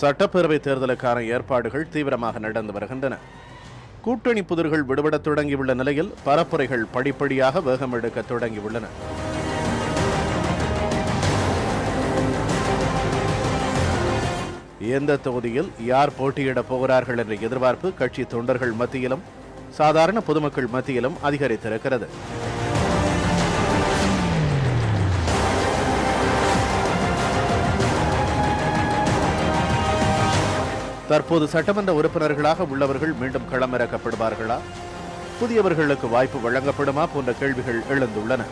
சட்டப்பேரவை தேர்தலுக்கான ஏற்பாடுகள் தீவிரமாக நடந்து வருகின்றன. கூட்டணி புதிர்கள் விடுபடத் தொடங்கியுள்ள நிலையில் பரப்புரைகள் படிப்படியாக வேகம் எடுக்க தொடங்கியுள்ளன. எந்த தொகுதியில் யார் போட்டியிடப் போகிறார்கள் என்ற எதிர்பார்ப்பு கட்சி தொண்டர்கள் மத்தியிலும் சாதாரண பொதுமக்கள் மத்தியிலும் அதிகரித்திருக்கிறது. தற்போது சட்டமன்ற உறுப்பினர்களாக உள்ளவர்கள் மீண்டும் களமிறக்கப்படுவார்களா, புதியவர்களுக்கு வாய்ப்பு வழங்கப்படுமா போன்ற கேள்விகள் எழுந்துள்ளன.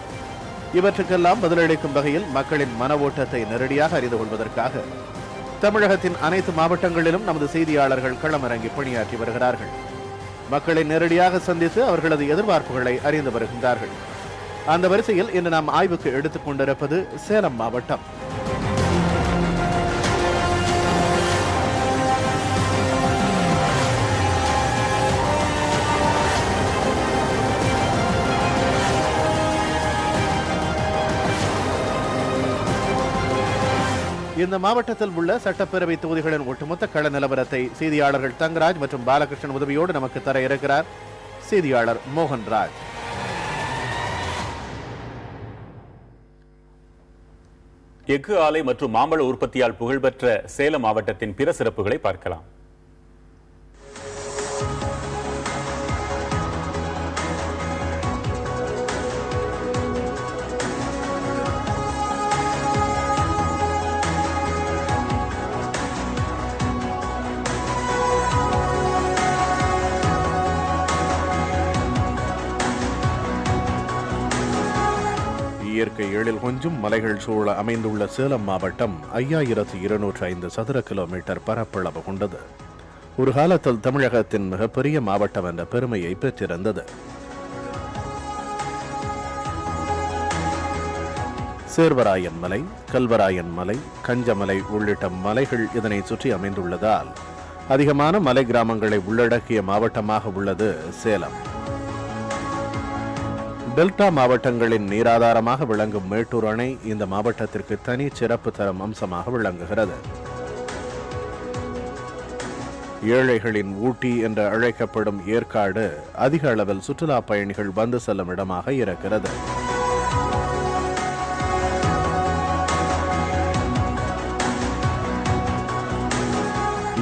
இவற்றுக்கெல்லாம் பதிலளிக்கும் வகையில் மக்களின் மன ஓட்டத்தை நேரடியாக அறிந்து கொள்வதற்காக தமிழகத்தின் அனைத்து மாவட்டங்களிலும் நமது செய்தியாளர்கள் களமிறங்கி பணியாற்றி வருகிறார்கள். மக்களை நேரடியாக சந்தித்து அவர்களது எதிர்பார்ப்புகளை அறிந்து வருகின்றார்கள். அந்த வரிசையில் இன்று நாம் ஆய்வுக்கு எடுத்துக் கொண்டிருப்பது சேலம் மாவட்டம். இந்த மாவட்டத்தில் உள்ள சட்டப்பேரவை தொகுதிகளின் ஒட்டுமொத்த கள நிலவரத்தை செய்தியாளர்கள் தங்கராஜ் மற்றும் பாலகிருஷ்ணன் உதவியோடு நமக்கு தர இருக்கிறார் செய்தியாளர் மோகன்ராஜ். எஃகு ஆலை மற்றும் மாம்பழ உற்பத்தியால் புகழ்பெற்ற சேலம் மாவட்டத்தின் பிற சிறப்புகளை பார்க்கலாம். இயற்கை எழில் கொஞ்சும் மலைகள் சூழ அமைந்துள்ள சேலம் மாவட்டம் 5205 சதுர கிலோமீட்டர் பரப்பளவு கொண்டது. ஒரு காலத்தில் தமிழகத்தின் மிகப்பெரிய மாவட்டம் என்ற பெருமையை பெற்றிருந்தது. சேர்வராயன் மலை, கல்வராயன் மலை, கஞ்சமலை உள்ளிட்ட மலைகள் இதனை சுற்றி அமைந்துள்ளதால் அதிகமான மலை கிராமங்களை உள்ளடக்கிய மாவட்டமாக உள்ளது சேலம். டெல்டா மாவட்டங்களின் நீராதாரமாக விளங்கும் மேட்டூர் அணை இந்த மாவட்டத்திற்கு தனி சிறப்பு தரும் அம்சமாக விளங்குகிறது. ஏழைகளின் ஊட்டி என்று அழைக்கப்படும் ஏற்காடு அதிக அளவில் சுற்றுலா பயணிகள் வந்து செல்லும் இடமாக இருக்கிறது.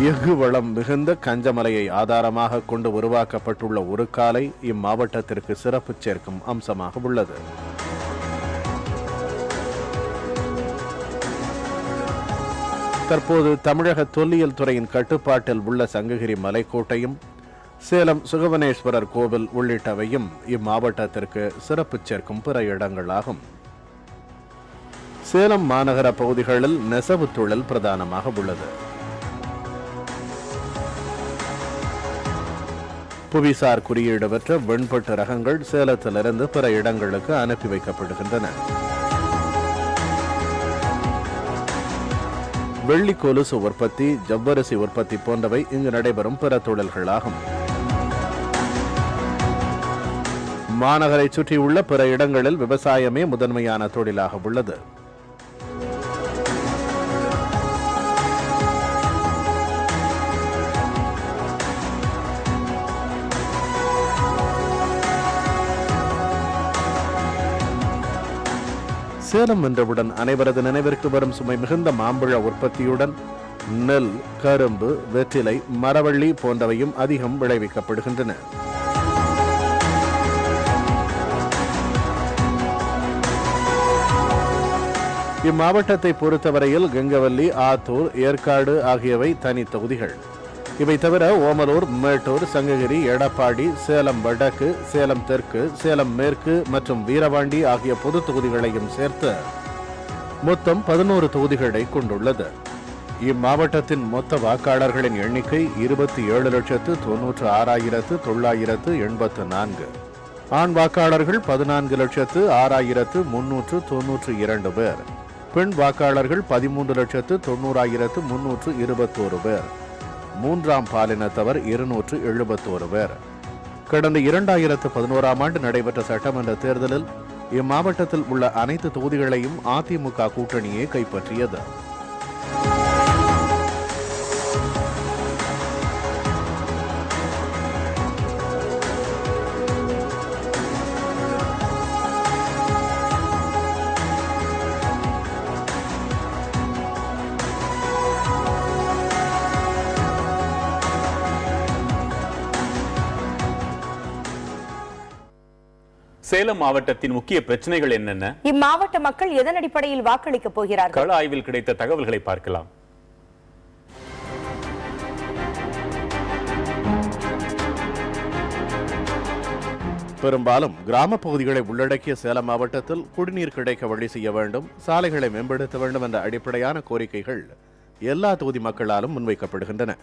எஃகு வளம் மிகுந்த கஞ்சமலையை ஆதாரமாக கொண்டு உருவாக்கப்பட்டுள்ள ஒரு காலை இம்மாவட்டத்திற்கு சிறப்பு சேர்க்கும் அம்சமாக உள்ளது. தற்போது தமிழக தொல்லியல் துறையின் கட்டுப்பாட்டில் உள்ள சங்ககிரி மலைக்கோட்டையும் சேலம் சுகவனேஸ்வரர் கோவில் உள்ளிட்டவையும் இம்மாவட்டத்திற்கு சிறப்பு சேர்க்கும் பிற இடங்களாகும். சேலம் மாநகர பகுதிகளில் நெசவு தொழில் பிரதானமாக உள்ளது. புவிசார் குறியீடு பெற்ற வெண்பட்டு ரகங்கள் சேலத்திலிருந்து பிற இடங்களுக்கு அனுப்பி வைக்கப்படுகின்றன. வெள்ளி கொலுசு உற்பத்தி, ஜவ்வரிசி உற்பத்தி போன்றவை இங்கு நடைபெறும் பிற தொழில்களாகும். மாநகரை சுற்றியுள்ள பிற இடங்களில் விவசாயமே முதன்மையான தொழிலாக உள்ளது. சேலம் என்றவுடன் அனைவரது நினைவிற்கு வரும் சுமை மிகுந்த மாம்பழ உற்பத்தியுடன் நெல், கரும்பு, வெற்றிலை, மரவள்ளி போன்றவையும் அதிகம் விளைவிக்கப்படுகின்றன. இம்மாவட்டத்தை பொறுத்தவரையில் கங்கவல்லி, ஆத்தூர், ஏற்காடு ஆகியவை தனி தொகுதிகள். இவை தவிர ஓமலூர், மேட்டூர், சங்ககிரி, எடப்பாடி, சேலம் வடக்கு, சேலம் தெற்கு, சேலம் மேற்கு மற்றும் வீரபாண்டி ஆகிய பொது தொகுதிகளையும் சேர்த்து மொத்தம் 11 தொகுதிகளை கொண்டுள்ளது. இம்மாவட்டத்தின் மொத்த வாக்காளர்களின் எண்ணிக்கை 27,96,984. ஆண் வாக்காளர்கள் 14,06,392 பேர். பெண் வாக்காளர்கள் 13,90,321 பேர். மூன்றாம் பாலினத்தவர் 271 பேர். கடந்த 2011ஆம் ஆண்டு நடைபெற்ற சட்டமன்ற தேர்தலில் இம்மாவட்டத்தில் உள்ள அனைத்து தொகுதிகளையும் அதிமுக கூட்டணியே கைப்பற்றியது. சேலம் மாவட்டத்தின் முக்கிய பிரச்சனைகள் என்னென்ன? இம்மாவட்ட மக்கள் எதன் அடிப்படையில் வாக்களிக்கப் போகிறார்கள்? கள ஆய்வில் கிடைத்த தகவல்களை பார்க்கலாம். பெரும்பாலும் கிராம பகுதிகளை உள்ளடக்கிய சேலம் மாவட்டத்தில் குடிநீர் கிடைக்க வழி செய்ய வேண்டும், சாலைகளை மேம்படுத்த வேண்டும் என்ற அடிப்படையான கோரிக்கைகள் எல்லா தொகுதி மக்களாலும் முன்வைக்கப்படுகின்றன.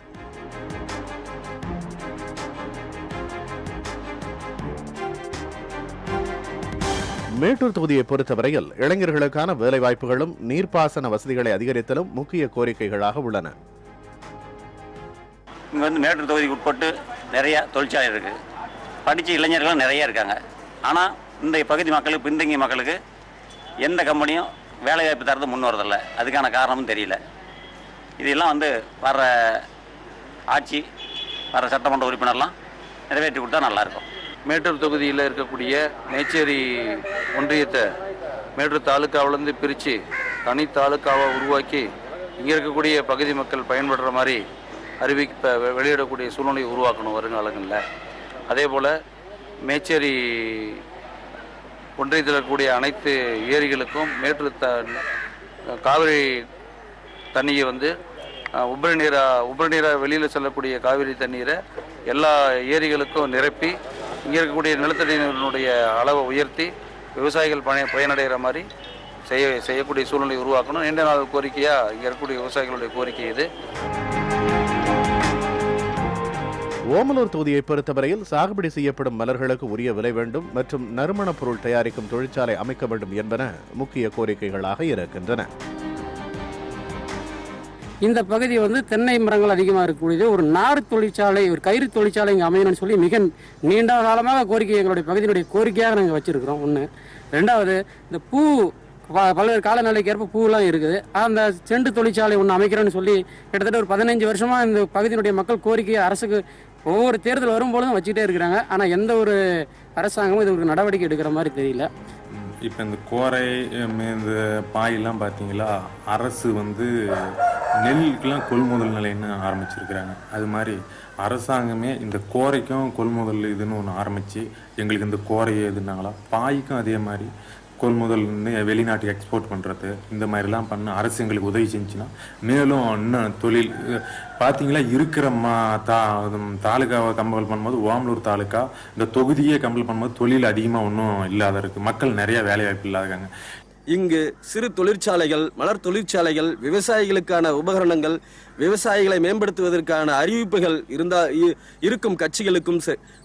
மேட்டூர் தொகுதியை பொறுத்தவரையில் இளைஞர்களுக்கான வேலைவாய்ப்புகளும் நீர்ப்பாசன வசதிகளை அதிகரித்தலும் முக்கிய கோரிக்கைகளாக உள்ளன. இங்கே மேட்டூர் தொகுதிக்கு உட்பட்டு நிறைய தொழிற்சாலை இருக்குது. படித்த இளைஞர்களும் நிறைய இருக்காங்க. ஆனால் இந்த பகுதி மக்களுக்கு, பின்தங்கிய மக்களுக்கு எந்த கம்பெனியும் வேலைவாய்ப்பு தரது முன் வரதில்லை. அதுக்கான காரணமும் தெரியல. இதெல்லாம் வர ஆட்சி, வர சட்டமன்ற உறுப்பினர்லாம் நிறைவேற்றி கொடுத்தா நல்லாயிருக்கும். மேட்டூர் தொகுதியில் இருக்கக்கூடிய மேச்சேரி ஒன்றியத்தை மேட்டூர் தாலுக்காவிலேருந்து பிரித்து தனி தாலுக்காவை உருவாக்கி இங்கே இருக்கக்கூடிய பகுதி மக்கள் பயன்படுற மாதிரி வெளியிடக்கூடிய சூழ்நிலையை உருவாக்கணும் வருங்காலங்களில். அதே போல் மேச்சேரி ஒன்றியத்தில் இருக்கக்கூடிய அனைத்து ஏரிகளுக்கும் மேட்டூர் காவிரி தண்ணியை உபரி நீராக வெளியில் செல்லக்கூடிய காவிரி தண்ணீரை எல்லா ஏரிகளுக்கும் நிரப்பி இங்கே இருக்கக்கூடிய நிலத்தடி நீரினுடைய அளவை உயர்த்தி விவசாயிகள் பயனடைகிற மாதிரி செய்யக்கூடிய சூழ்நிலை உருவாக்கணும். நீண்ட நாள் கோரிக்கையாக இங்கே இருக்கக்கூடிய விவசாயிகளுடைய கோரிக்கை இது. ஓமலூர் தொகுதியை பொறுத்தவரையில் சாகுபடி செய்யப்படும் மலர்களுக்கு உரிய விலை வேண்டும் மற்றும் நறுமணப் பொருள் தயாரிக்கும் தொழிற்சாலை அமைக்க வேண்டும் என்பன முக்கிய கோரிக்கைகளாக இருக்கின்றன. இந்த பகுதி தென்னை மரங்கள் அதிகமாக இருக்கக்கூடியது. ஒரு நார் தொழிற்சாலை, ஒரு கயிறு தொழிற்சாலை இங்கே அமையணும்னு சொல்லி மிக நீண்ட காலமாக கோரிக்கை, எங்களுடைய பகுதியினுடைய கோரிக்கையாக நாங்கள் வச்சிருக்கிறோம். ஒன்று. ரெண்டாவது, இந்த பூ பல்வேறு காலநிலைக்கு ஏற்ப பூவெல்லாம் இருக்குது. அந்த செண்டு தொழிற்சாலை ஒன்று அமைக்கிறோன்னு சொல்லி கிட்டத்தட்ட ஒரு 15 வருஷமாக இந்த பகுதியினுடைய மக்கள் கோரிக்கையை அரசுக்கு ஒவ்வொரு தேர்தல் வரும்பொழுதும் வச்சுக்கிட்டே இருக்கிறாங்க. ஆனால் எந்த ஒரு அரசாங்கமும் இது ஒரு நடவடிக்கை எடுக்கிற மாதிரி தெரியல. இப்போ இந்த கோரை, இந்த பாயெல்லாம் பார்த்தீங்களா, அரசு நெல்லுக்கெல்லாம் கொள்முதல் நிலையன்னு ஆரம்பிச்சிருக்கிறாங்க. அது மாதிரி அரசாங்கமே இந்த கோரைக்கும் கொள்முதல் இதுன்னு ஒன்று ஆரம்பித்து எங்களுக்கு இந்த கோரையை எதுனாங்களா, பாய்க்கும் அதே மாதிரி கொள்முதல் வெளிநாட்டுக்கு எக்ஸ்போர்ட் பண்ணுறது, இந்த மாதிரிலாம் பண்ண அரசு எங்களுக்கு உதவி செஞ்சுன்னா மேலும் இன்னும் தொழில் பார்த்தீங்களா இருக்கிற தாலுக்காவை கம்பேர் பண்ணும்போது ஓமலூர் தாலுக்கா இந்த தொகுதியே கம்பேர் பண்ணும்போது தொழில் அதிகமாக ஒன்றும் இல்லாத இருக்குது. மக்கள் நிறைய வேலைவாய்ப்பு இல்லாதாங்க. இங்கு சிறு தொழிற்சாலைகள், மலர் தொழிற்சாலைகள், விவசாயிகளுக்கான உபகரணங்கள், விவசாயிகளை மேம்படுத்துவதற்கான அறிவிப்புகள் இருக்கும்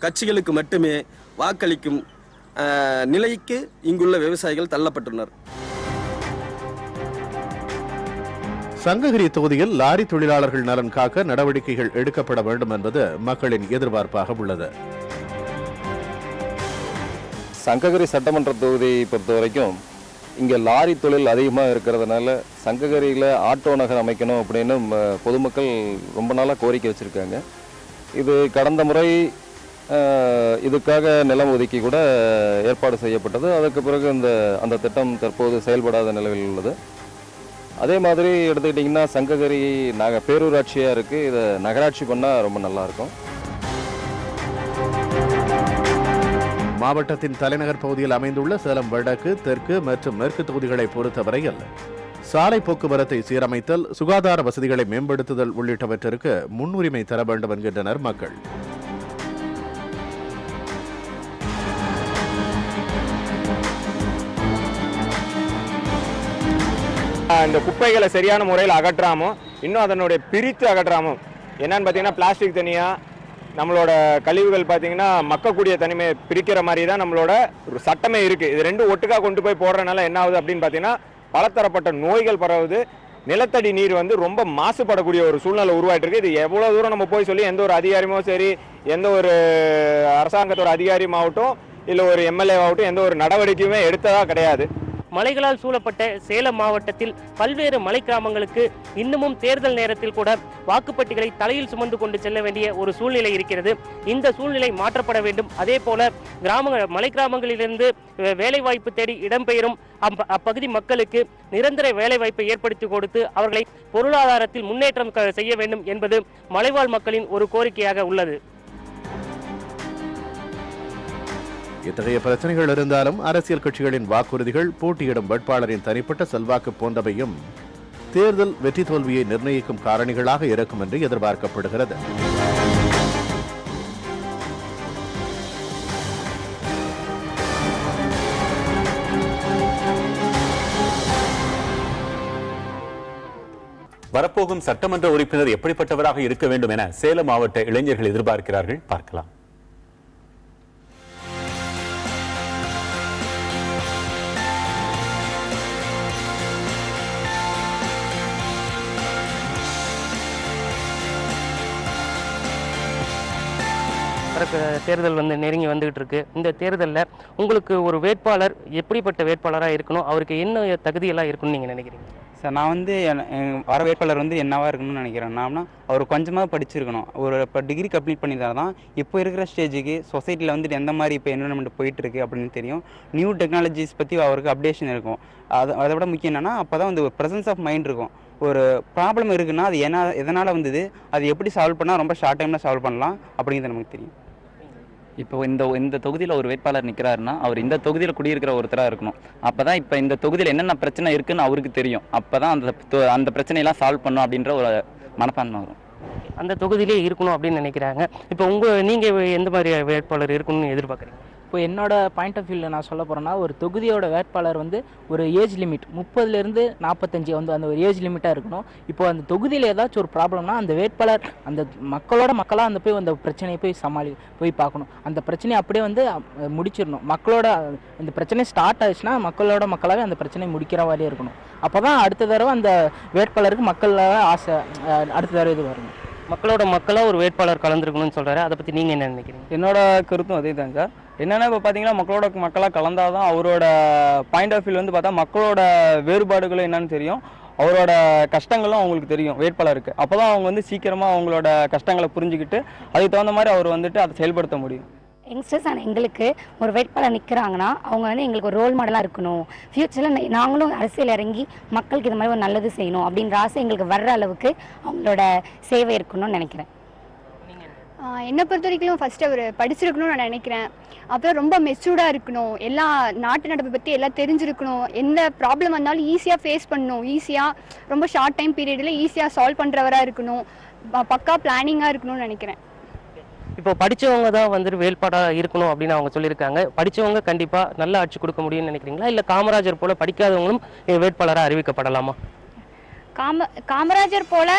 கட்சிகளுக்கு மட்டுமே வாக்களிக்கும் நிலைக்கு இங்குள்ள விவசாயிகள் தள்ளப்பட்டுள்ளனர். சங்ககிரி தொகுதியில் லாரி தொழிலாளர்கள் நலன் காக்க நடவடிக்கைகள் எடுக்கப்பட வேண்டும் என்பது மக்களின் எதிர்பார்ப்பாக உள்ளது. சங்ககிரி சட்டமன்ற தொகுதியை பொறுத்த வரைக்கும் இங்கே லாரி தொழில் அதிகமாக இருக்கிறதுனால சங்ககிரியில் ஆட்டோ நகர் அமைக்கணும் அப்படின்னு பொதுமக்கள் ரொம்ப நாளாக கோரிக்கை வச்சுருக்காங்க. இது கடந்த முறை இதுக்காக நிலம் ஒதுக்கி கூட ஏற்பாடு செய்யப்பட்டது. அதுக்கு பிறகு அந்த திட்டம் தற்போது செயல்படாத நிலையில் உள்ளது. அதே மாதிரி எடுத்துக்கிட்டிங்கன்னா சங்ககிரி பேரூராட்சியாக இருக்குது. இதை நகராட்சி பண்ணால் ரொம்ப நல்லாயிருக்கும். மாவட்டத்தின் தலைநகர் பகுதியில் அமைந்துள்ள சேலம் வடக்கு, தெற்கு மற்றும் மேற்கு தொகுதிகளை பொறுத்தவரையில் சாலை போக்குவரத்தை சீரமைத்தல், சுகாதார வசதிகளை மேம்படுத்துதல் உள்ளிட்டவற்றிற்கு முன்னுரிமை தர வேண்டும் என்கின்றனர் மக்கள். இந்த குப்பைகளை சரியான முறையில் அகற்றாமோ, இன்னும் அதனுடைய பிரித்து அகற்றாமோ, என்னன்னு பார்த்தீங்கன்னா பிளாஸ்டிக் தனியாக, நம்மளோட கழிவுகள் பார்த்தீங்கன்னா மக்கக்கூடிய தனிமையை பிரிக்கிற மாதிரி தான் நம்மளோட ஒரு சட்டமே இருக்குது. இது ரெண்டும் ஒட்டுக்காக கொண்டு போய் போடுறதுனால என்ன ஆகுது அப்படின்னு பார்த்தீங்கன்னா பலதரப்பட்ட நோய்கள் பரவுது. நிலத்தடி நீர் ரொம்ப மாசுபடக்கூடிய ஒரு சூழ்நிலை உருவாயிட்டு இருக்கு. இது எவ்வளோ தூரம் நம்ம போய் சொல்லி எந்த ஒரு அதிகாரியுமோ சரி, எந்த ஒரு அரசாங்கத்தோட அதிகாரியுமாகட்டும் இல்லை ஒரு எம்எல்ஏ ஆகட்டும் எந்த ஒரு நடவடிக்கையுமே எடுத்ததா கிடையாது. மலைகளால் சூழப்பட்ட சேலம் மாவட்டத்தில் பல்வேறு மலை கிராமங்களுக்கு இன்னமும் தேர்தல் நேரத்தில் கூட வாக்குப்பட்டிகளை தலையில் சுமந்து கொண்டு செல்ல வேண்டிய ஒரு சூழ்நிலை இருக்கிறது. இந்த சூழ்நிலை மாற்றப்பட வேண்டும். அதே போல மலை கிராமங்களிலிருந்து வேலைவாய்ப்பு தேடி இடம்பெயரும் அப்பகுதி மக்களுக்கு நிரந்தர வேலைவாய்ப்பை ஏற்படுத்தி கொடுத்து அவர்களை பொருளாதாரத்தில் முன்னேற்றம் செய்ய வேண்டும் என்பது மலைவாழ் மக்களின் ஒரு கோரிக்கையாக உள்ளது. இத்தகைய பிரச்சனைகள் இருந்தாலும் அரசியல் கட்சிகளின் வாக்குறுதிகள், போட்டியிடும் வேட்பாளரின் தனிப்பட்ட செல்வாக்கு போன்றவையும் தேர்தல் வெற்றி தோல்வியை நிர்ணயிக்கும் காரணிகளாக இருக்கும் என்று எதிர்பார்க்கப்படுகிறது. வரப்போகும் சட்டமன்ற உறுப்பினர் எப்படிப்பட்டவராக இருக்க வேண்டும் என சேலம் மாவட்ட இளைஞர்கள் எதிர்பார்க்கிறார்கள். பார்க்கலாம். தேர்தல் நெருங்கி வந்துகிட்டு இருக்கு. இந்த தேர்தலில் உங்களுக்கு ஒரு வேட்பாளர் எப்படிப்பட்ட வேட்பாளராக இருக்கணும், அவருக்கு என்ன தகுதியெல்லாம் இருக்குன்னு நீங்கள் நினைக்கிறீங்க? சார், நான் வர வேட்பாளர் என்னவாக இருக்கணும்னு நினைக்கிறேன். நாம்னா அவர் கொஞ்சமாக படிச்சிருக்கணும். இப்போ டிகிரி கம்ப்ளீட் பண்ணியிருந்தால் தான் இப்போ இருக்கிற ஸ்டேஜுக்கு சொசைட்டியில் எந்த மாதிரி இப்போ என்விரான்மெண்ட் போயிட்டுருக்கு அப்படின்னு தெரியும். நியூ டெக்னாலஜிஸ் பற்றி அவருக்கு அப்டேஷன் இருக்கும். அதை விட முக்கியம் என்னென்னா அப்போ தான் ஒரு ப்ரெசன்ஸ் ஆஃப் மைண்ட் இருக்கும். ஒரு ப்ராப்ளம் இருக்குன்னா அது எதனால் வந்தது, அது எப்படி சால்வ் பண்ணால் ரொம்ப ஷார்ட் டைமில் சால்வ் பண்ணலாம் அப்படிங்கிறது நமக்கு தெரியும். இப்போ இந்த தொகுதியில் ஒரு வேட்பாளர் நிற்கிறாருன்னா அவர் இந்த தொகுதியில் குடியிருக்கிற ஒருத்தராக இருக்கணும். அப்போ தான் இப்போ இந்த தொகுதியில் என்னென்ன பிரச்சனை இருக்குன்னு அவருக்கு தெரியும். அப்போ தான் அந்த பிரச்சனையெல்லாம் சால்வ் பண்ணணும் அப்படின்ற ஒரு மனப்பான்மை வரும். அந்த தொகுதியிலே இருக்கணும் அப்படின்னு நினைக்கிறாங்க. இப்போ நீங்கள் எந்த மாதிரி வேட்பாளர் இருக்கணும்னு எதிர்பார்க்குறீங்க? இப்போ என்னோட பாயிண்ட் ஆஃப் வியூவில் நான் சொல்ல போகிறேன்னா, ஒரு தொகுதியோட வேட்பாளர் ஒரு ஏஜ் லிமிட் 30லேருந்து 45 அந்த ஒரு ஏஜ் லிமிட்டாக இருக்கணும். இப்போ அந்த தொகுதியில் ஏதாச்சும் ஒரு ப்ராப்ளம்னா அந்த வேட்பாளர் அந்த மக்களாக போய் அந்த பிரச்சனையை போய் பார்க்கணும். அந்த பிரச்சனையை அப்படியே முடிச்சிடணும். இந்த பிரச்சனை ஸ்டார்ட் ஆச்சுன்னா மக்களாகவே அந்த பிரச்சனையை முடிக்கிற மாதிரியே இருக்கணும். அப்போ தான் அடுத்த தடவை அந்த வேட்பாளருக்கு மக்களாக ஆசை அடுத்த தடவை இது வரணும். மக்களாக ஒரு வேட்பாளர் கலந்துருக்கணும்னு சொல்கிறாரு. அதை பற்றி நீங்கள் என்ன நினைக்கிறீங்க? என்னோட கருத்தும் அதே தாங்க. என்னென்னா இப்போ பார்த்தீங்கன்னா மக்களாக கலந்தால் தான் அவரோட பாயிண்ட் ஆஃப் வியூ பார்த்தா மக்களோட வேறுபாடுகளும் என்னன்னு தெரியும், அவரோட கஷ்டங்களும் அவங்களுக்கு தெரியும் வேட்பாளருக்கு. அப்போ தான் அவங்க சீக்கிரமாக அவங்களோட கஷ்டங்களை புரிஞ்சுக்கிட்டு அதுக்கு தகுந்த மாதிரி அவர் அதை செயல்படுத்த முடியும். யங்ஸ்டர்ஸ் எங்களுக்கு ஒரு வேட்பாளர் நிற்கிறாங்கன்னா அவங்க எங்களுக்கு ஒரு ரோல் மாடலாக இருக்கணும். ஃப்யூச்சரில் நாங்களும் அரசியல் இறங்கி மக்களுக்கு இது மாதிரி ஒரு நல்லது செய்யணும் அப்படின்ற ஆசை எங்களுக்கு வர்ற அளவுக்கு அவங்களோட சேவை இருக்கணும்னு நினைக்கிறேன். என்னை பொறுத்த வரைக்கும் ஃபஸ்ட்டு அவர் படிச்சிருக்கணும்னு நான் நினைக்கிறேன். அப்புறம் ரொம்ப மெச்சூர்டாக இருக்கணும், எல்லா நாட்டு நடப்பை பற்றி எல்லாம் தெரிஞ்சிருக்கணும், எந்த ப்ராப்ளம் வந்தாலும் ஈஸியாக ஃபேஸ் பண்ணணும், ஈஸியாக ரொம்ப ஷார்ட் டைம் பீரியடில் ஈஸியாக சால்வ் பண்ணுறவராக இருக்கணும், பக்கா பிளானிங்காக இருக்கணும்னு நினைக்கிறேன். இப்போ படித்தவங்க தான் வேட்பாளராக இருக்கணும் அப்படின்னு அவங்க சொல்லியிருக்காங்க. படித்தவங்க கண்டிப்பாக நல்ல ஆட்சி கொடுக்க முடியும்னு நினைக்கிறீங்களா, இல்லை காமராஜர் போல படிக்காதவங்களும் வேட்பாளராக அறிவிக்கப்படலாமா? காமராஜர் போல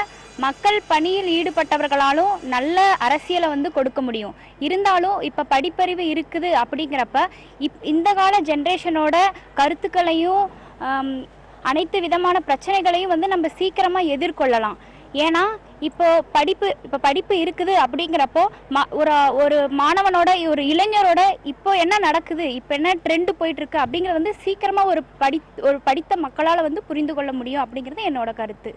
மக்கள் பணியில் ஈடுபட்டவர்களாலும் நல்ல அரசியலை கொடுக்க முடியும். இருந்தாலும் இப்போ படிப்பறிவு இருக்குது அப்படிங்கிறப்ப இந்த கால ஜென்ரேஷனோட கருத்துக்களையும் அனைத்து விதமான பிரச்சனைகளையும் நம்ம சீக்கிரமாக எதிர்கொள்ளலாம். ஏன்னா இப்போ படிப்பு இருக்குது அப்படிங்கிறப்போ ஒரு மாணவனோட ஒரு இளைஞரோட இப்போ என்ன நடக்குது, இப்போ என்ன ட்ரெண்ட் போயிட்டு இருக்கு அப்படிங்கிறது சீக்கிரமா ஒரு படித்த மக்களால் புரிந்து கொள்ள முடியும் அப்படிங்கிறது என்னோட கருத்து.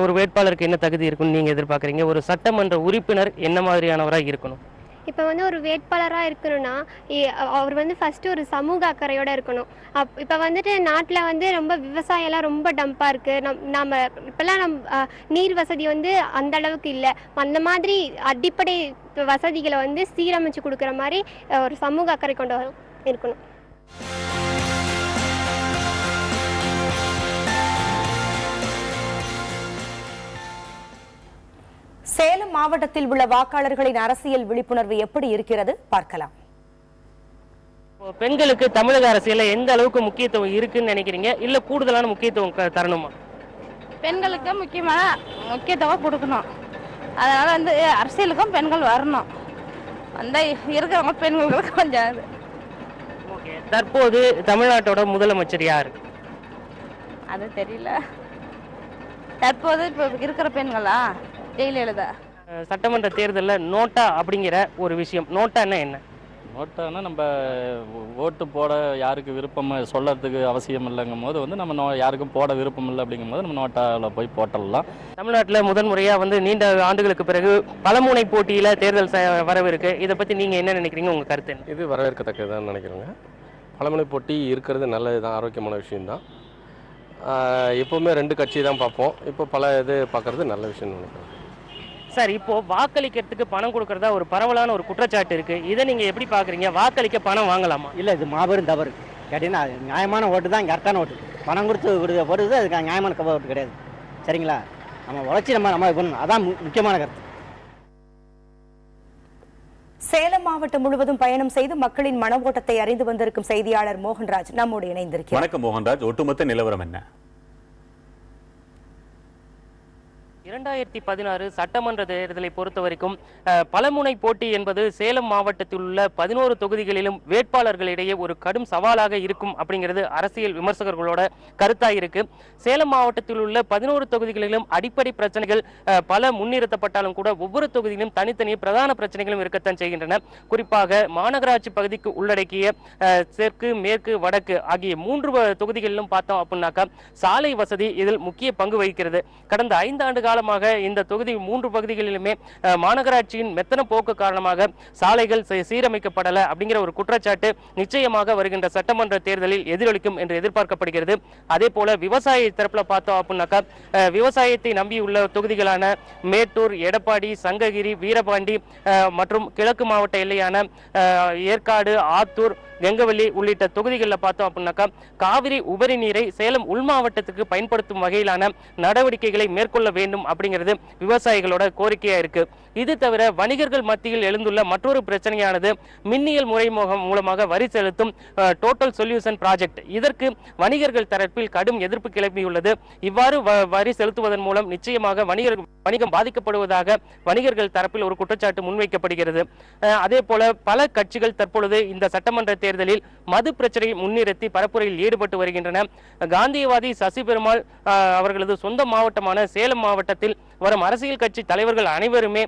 ஒரு வேட்பாளருக்கு என்ன தகுதி இருக்குன்னு நீங்க எதிர்பார்க்குறீங்க? ஒரு சட்டமன்ற உறுப்பினர் என்ன மாதிரியானவராக இருக்கணும்? இப்போ ஒரு வேட்பாளராக இருக்கணும்னா அவர் ஃபஸ்ட்டு ஒரு சமூக அக்கறையோடு இருக்கணும். இப்போ நாட்டில் ரொம்ப விவசாயம்லாம் ரொம்ப டம்பாக இருக்குது. நம்ம இப்போல்லாம் நீர் வசதி அந்த அளவுக்கு இல்லை. அந்த மாதிரி அடிப்படை வசதிகளை சீரமைச்சு கொடுக்குற மாதிரி ஒரு சமூக அக்கறை கொண்டு இருக்கணும். சேலம் மாவட்டத்தில் உள்ள வாக்காளர்களின் அரசியல் விழிப்புணர்வு எப்படி இருக்கிறது பார்க்கலாம். பெண்களுக்கு தமிழக அரசியல்ல எந்த அளவுக்கு முக்கியத்துவம் இருக்குன்னு நினைக்கிறீங்க, இல்ல கூடுதலான முக்கியத்துவம் தரணுமா? பெண்களுக்கு முக்கியத்துவம் கொடுக்கணும். அதனால அரசியலுக்கும் பெண்கள் வரணும். அந்த இருக்கிறவங்க பெண்களுக்கு கொஞ்சம். தற்போது தமிழ்நாட்டோட முதலமைச்சர் யாரு? அது தெரியல. தற்போது இப்ப இருக்கிற பெண்களா ஜெயலலிதா. சட்டமன்ற தேர்தலில் நோட்டா அப்படிங்கிற ஒரு விஷயம், நோட்டான்னா என்ன? நோட்டானா நம்ம ஓட்டு போட யாருக்கு விருப்பம் சொல்லறதுக்கு அவசியம் இல்லைங்கும் போது நம்ம யாருக்கும் போட விருப்பம் இல்லை அப்படிங்கும் போது நம்ம நோட்டாவில் போய் போட்டலாம். தமிழ்நாட்டில் முதன்முறையாக நீண்ட ஆண்டுகளுக்கு பிறகு பலமுனை போட்டியில் தேர்தல் வரவிருக்கு. இதை பற்றி நீங்கள் என்ன நினைக்கிறீங்க, உங்கள் கருத்து என்ன? இது வரவேற்கத்தக்கதான் நினைக்கிறேங்க. பலமுனை போட்டி இருக்கிறது நல்லது தான், ஆரோக்கியமான விஷயம்தான். எப்போவுமே ரெண்டு கட்சி தான் பார்ப்போம், இப்போ பல இது பார்க்குறது நல்ல விஷயம்னு நினைக்கிறேன். சார், இப்போ வாக்களிக்கிறதுக்கு பணம் கொடுக்கறதா ஒரு பரவலான ஒரு குற்றச்சாட்டு இருக்கு. இதை நீங்க எப்படி பாக்குறீங்க? வாக்களிக்க பணம் வாங்கலாமா? இல்லை, இது மாபெரும் தவறு. கேட்டீங்கன்னா நியாயமான ஓட்டு தான் கரெக்டான ஓட்டு. பணம் கொடுத்து போடுறது அதுக்கு நியாயமான ஓட்டு கிடையாது. சரிங்களா? நம்ம உழைச்சி நம்ம பண்ணணும். அதான் முக்கியமான கருத்து. சேலம் மாவட்டம் முழுவதும் பயணம் செய்து மக்களின் மன ஓட்டத்தை அறிந்து வந்திருக்கும் செய்தியாளர் மோகன்ராஜ் நம்மோடு இணைந்திருக்கிறார். வணக்கம் மோகன்ராஜ், ஒட்டுமொத்த நிலவரம் என்ன? 2016 சட்டமன்ற தேர்தலை பொறுத்த வரைக்கும் பலமுனை போட்டி என்பது சேலம் மாவட்டத்தில் உள்ள 11 தொகுதிகளிலும் வேட்பாளர்களிடையே ஒரு கடும் சவாலாக இருக்கும் அப்படிங்கிறது அரசியல் விமர்சகர்களோட கருத்தாக இருக்கு. சேலம் மாவட்டத்தில் உள்ள 11 தொகுதிகளிலும் அடிப்படை பிரச்சனைகள் பல முன்னிறுத்தப்பட்டாலும் கூட ஒவ்வொரு தொகுதியிலும் தனித்தனியே பிரதான பிரச்சனைகளும் இருக்கத்தான் செய்கின்றன. குறிப்பாக மாநகராட்சி பகுதிக்கு உள்ளடக்கிய தெற்கு, மேற்கு, வடக்கு ஆகிய 3 தொகுதிகளிலும் பார்த்தோம் அப்படின்னாக்கா சாலை வசதி இதில் முக்கிய பங்கு வகிக்கிறது. கடந்த 5 ஆண்டு காலமாக இந்த தொகுதி 3 பகுதிகளிலுமே மாநகராட்சியின் மெத்தன போக்கு காரணமாக சாலைகள் சீரமைக்கப்படல அப்படிங்கிற ஒரு குற்றச்சாட்டு நிச்சயமாக வருகின்ற சட்டமன்ற தேர்தலில் எதிரொலிக்கும் என்று எதிர்பார்க்கப்படுகிறது. அதே போல விவசாய தரப்புல பார்த்தோம் அப்படின்னாக்கா விவசாயத்தை நம்பியுள்ள தொகுதிகளான மேட்டூர், எடப்பாடி, சங்ககிரி, வீரபாண்டி மற்றும் கிழக்கு மாவட்ட எல்லையான ஏற்காடு, ஆத்தூர், கெங்கவல்லி உள்ளிட்ட தொகுதிகளில் பார்த்தோம் அப்படின்னாக்கா காவிரி உபரி நீரை சேலம் உள் மாவட்டத்துக்கு பயன்படுத்தும் வகையிலான நடவடிக்கைகளை மேற்கொள்ள வேண்டும் அப்படிங்கிறது விவசாயிகளோட கோரிக்கையா இருக்கு. இது தவிர வணிகர்கள் மத்தியில் எழுந்துள்ள மற்றொரு பிரச்சனையானது மின்னியல் முறை மூலமாக வரி செலுத்தும் டோட்டல் சொல்யூஷன் ப்ராஜெக்ட். இதற்கு வணிகர்கள் தரப்பில் கடும் எதிர்ப்பு கிளம்பியுள்ளது. இவ்வாறு வரி செலுத்துவதன் மூலம் நிச்சயமாக வணிகம் பாதிக்கப்படுவதாக வணிகர்கள் தரப்பில் ஒரு குற்றச்சாட்டு முன்வைக்கப்படுகிறது. அதே போல பல கட்சிகள் தற்பொழுது இந்த சட்டமன்ற தேர்தலில் மது பிரச்சனையை முன்னிறுத்தி பரப்புரையில் ஈடுபட்டு வருகின்றன. காந்தியவாதி சசி பெருமாள் அவர்களது சொந்த மாவட்டமான சேலம் மாவட்டத்தில் வரும் அரசியல் கட்சி தலைவர்கள் அனைவருமே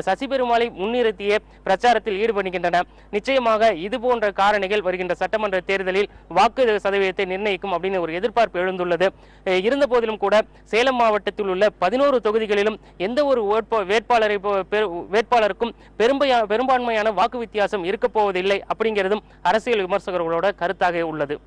சசி பெருமாளை முன்னிறுத்திய பிரச்சாரத்தில் ஈடுபடுகின்றன. நிச்சயமாக இது போன்ற காரணிகள் வருகின்ற சட்டமன்ற தேர்தலில் வாக்கு சதவீதத்தை நிர்ணயிக்கும் அப்படின்னு ஒரு எதிர்பார்ப்பு எழுந்துள்ளது. இருந்த போதிலும் கூட சேலம் மாவட்டத்தில் உள்ள 11 தொகுதிகளிலும் எந்த ஒரு வேட்பாளருக்கும் பெரும்பான்மையான வாக்கு வித்தியாசம் இருக்க போவதில்லை அப்படிங்கிறதும் அரசியல் விமர்சகர்களோட கருத்தாக உள்ளது.